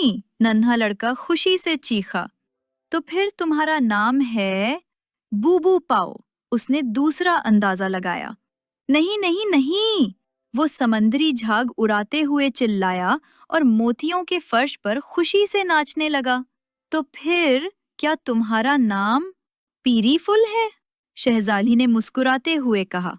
नहीं, नन्हा लड़का खुशी से चीखा। तो फिर तुम्हारा नाम है बूबू पाओ, उसने दूसरा अंदाजा लगाया। नहीं नहीं नहीं, वो समंदरी झाग उड़ाते हुए चिल्लाया और मोतियों के फर्श पर खुशी से नाचने लगा। तो फिर क्या तुम्हारा नाम पीरी फुल है? शहजादी ने मुस्कुराते हुए कहा।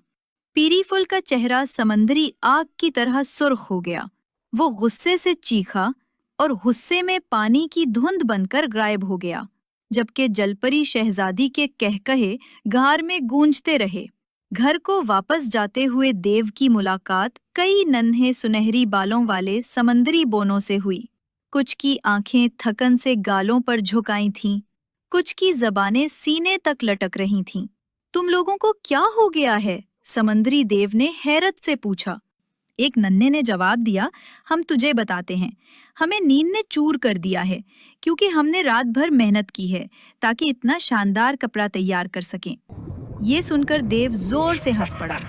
पीरी फुल का चेहरा समंदरी आग की तरह सुर्ख हो गया। वो गुस्से से चीखा और गुस्से में पानी की धुंध बनकर गायब हो गया, जबकि जलपरी शहजादी के कहकहे गार में गूंजते रहे। घर को वापस जाते हुए देव की मुलाकात कई नन्हे सुनहरी बालों वाले समंदरी बोनों से हुई। कुछ की आंखें थकन से गालों पर झुकाई थीं, कुछ की जबानें सीने तक लटक रही थीं। तुम लोगों को क्या हो गया है? समंदरी देव ने हैरत से पूछा। एक नन्हे ने जवाब दिया, हम तुझे बताते हैं। हमें नींद ने चूर कर दिया है, क्योंकि हमने रात भर मेहनत की है ताकि इतना शानदार कपड़ा तैयार कर सकें। ये सुनकर देव जोर से हंस पड़ा।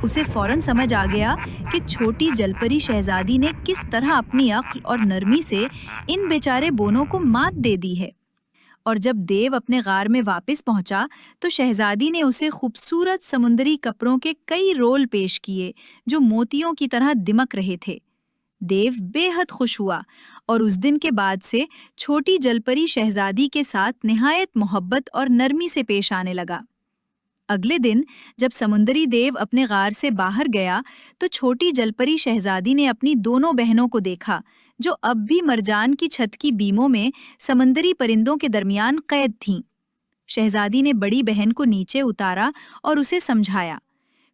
उसे फौरन समझ आ गया कि छोटी जलपरी शहजादी ने किस तरह अपनी अक्ल और नरमी से इन बेचारे बोनों को मात दे दी है। और जब देव अपने गार में वापस पहुंचा तो शहजादी ने उसे खूबसूरत समुंदरी कपड़ों के कई रोल पेश किए जो मोतियों की तरह दिमक रहे थे। देव बेहद खुश हुआ और उस दिन के बाद से छोटी जलपरी शहजादी के साथ निहायत मोहब्बत और नरमी से पेश आने लगा। अगले दिन जब समुंदरी देव अपने गार से बाहर गया तो छोटी जलपरी शहजादी ने अपनी दोनों बहनों को देखा, जो अब भी मरजान की छत की बीमों में समंदरी परिंदों के दरमियान कैद थीं। शहजादी ने बड़ी बहन को नीचे उतारा और उसे समझाया।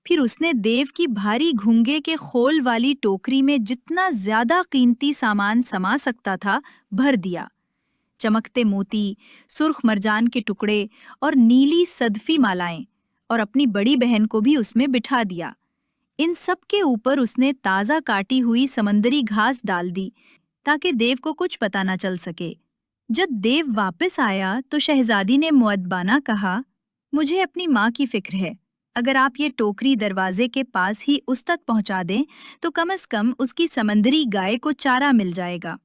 फिर उसने देव की भारी घुंगे के खोल वाली टोकरी में जितना ज्यादा कीमती सामान समा सकता था भर दिया। चमकते मोती, सुर्ख मरजान के टुकड़े और नीली सदफी मालाएं, और अपनी बड़ी बहन को भी उसमें बिठा दिया। इन सब के ऊपर उसने ताज़ा काटी हुई समंदरी घास डाल दी ताकि देव को कुछ पता न चल सके। जब देव वापस आया तो शहजादी ने मुअद्दबाना कहा, मुझे अपनी माँ की फिक्र है। अगर आप ये टोकरी दरवाजे के पास ही उस तक पहुंचा दें तो कम से कम उसकी समंदरी गाय को चारा मिल जाएगा।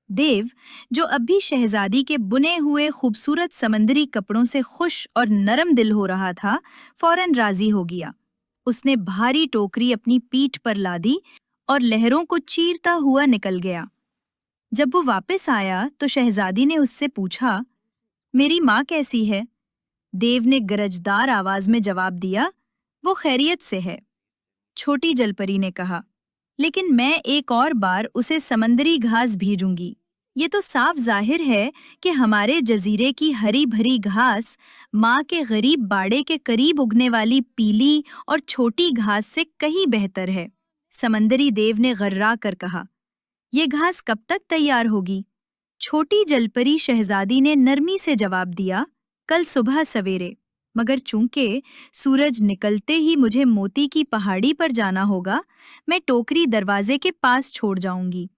देव, जो अब भी शहजादी के बुने हुए खूबसूरत समंदरी कपड़ों से खुश और नरम दिल हो रहा था, फौरन राजी हो गया। उसने भारी टोकरी अपनी पीठ पर लादी और लहरों को चीरता हुआ निकल गया। जब वो वापस आया तो शहजादी ने उससे पूछा, मेरी माँ कैसी है? देव ने गरजदार आवाज में जवाब दिया, वो खैरियत से है। छोटी जलपरी ने कहा, लेकिन मैं एक और बार उसे समंदरी घास भेजूंगी। ये तो साफ जाहिर है कि हमारे जजीरे की हरी भरी घास माँ के गरीब बाड़े के करीब उगने वाली पीली और छोटी घास से कहीं बेहतर है। समंदरी देव ने गर्रा कर कहा, ये घास कब तक तैयार होगी? छोटी जलपरी शहजादी ने नरमी से जवाब दिया, कल सुबह सवेरे। मगर चूंकि सूरज निकलते ही मुझे मोती की पहाड़ी पर जाना होगा, मैं टोकरी दरवाजे के पास छोड़ जाऊंगी।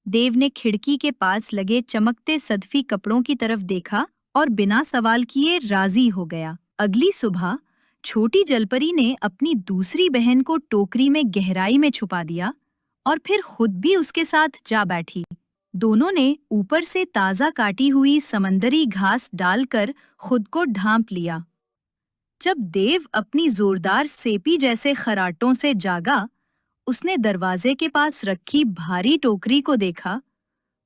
देव ने खिड़की के पास लगे चमकते सदफी कपड़ों की तरफ देखा और बिना सवाल किए राजी हो गया। अगली सुबह छोटी जलपरी ने अपनी दूसरी बहन को टोकरी में गहराई में छुपा दिया और फिर खुद भी उसके साथ जा बैठी। दोनों ने ऊपर से ताजा काटी हुई समंदरी घास डालकर खुद को ढांप लिया। जब देव अपनी जोरदार सेपी जैसे खराटों से जागा, उसने दरवाजे के पास रखी भारी टोकरी को देखा।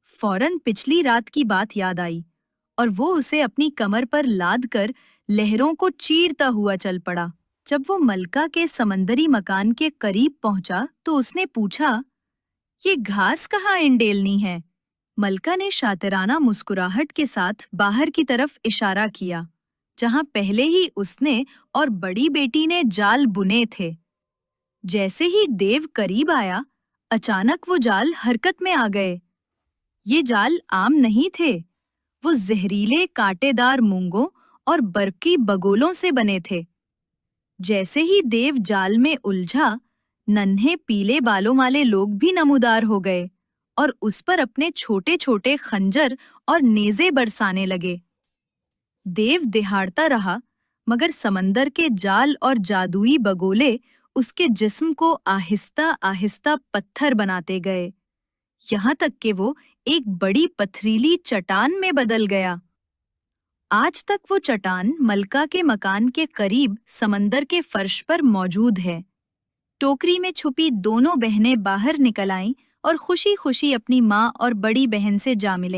फौरन पिछली रात की बात याद आई और वो उसे अपनी कमर पर लाद कर लहरों को चीरता हुआ चल पड़ा। जब वो मलका के समंदरी मकान के करीब पहुंचा तो उसने पूछा, ये घास कहाँ इंडेलनी है? मलका ने शातिराना मुस्कुराहट के साथ बाहर की तरफ इशारा किया, जहां पहले ही उसने और बड़ी बेटी ने जाल बुने थे। जैसे ही देव करीब आया, अचानक वो जाल हरकत में आ गए। ये जाल आम नहीं थे, वो जहरीले कांटेदार मूंगों और बरकी बगोलों से बने थे। जैसे ही देव जाल में उलझा, नन्हे पीले बालों वाले लोग भी नमूदार हो गए और उस पर अपने छोटे छोटे खंजर और नेज़े बरसाने लगे। देव दिहाड़ता रहा, मगर समंदर के जाल और जादुई बगोले उसके जिस्म को आहिस्ता आहिस्ता पत्थर बनाते गए, यहाँ तक कि वो एक बड़ी पथरीली चट्टान में बदल गया। आज तक वो चट्टान मलका के मकान के करीब समंदर के फर्श पर मौजूद है। टोकरी में छुपी दोनों बहनें बाहर निकल आईं और खुशी खुशी अपनी माँ और बड़ी बहन से जा मिले।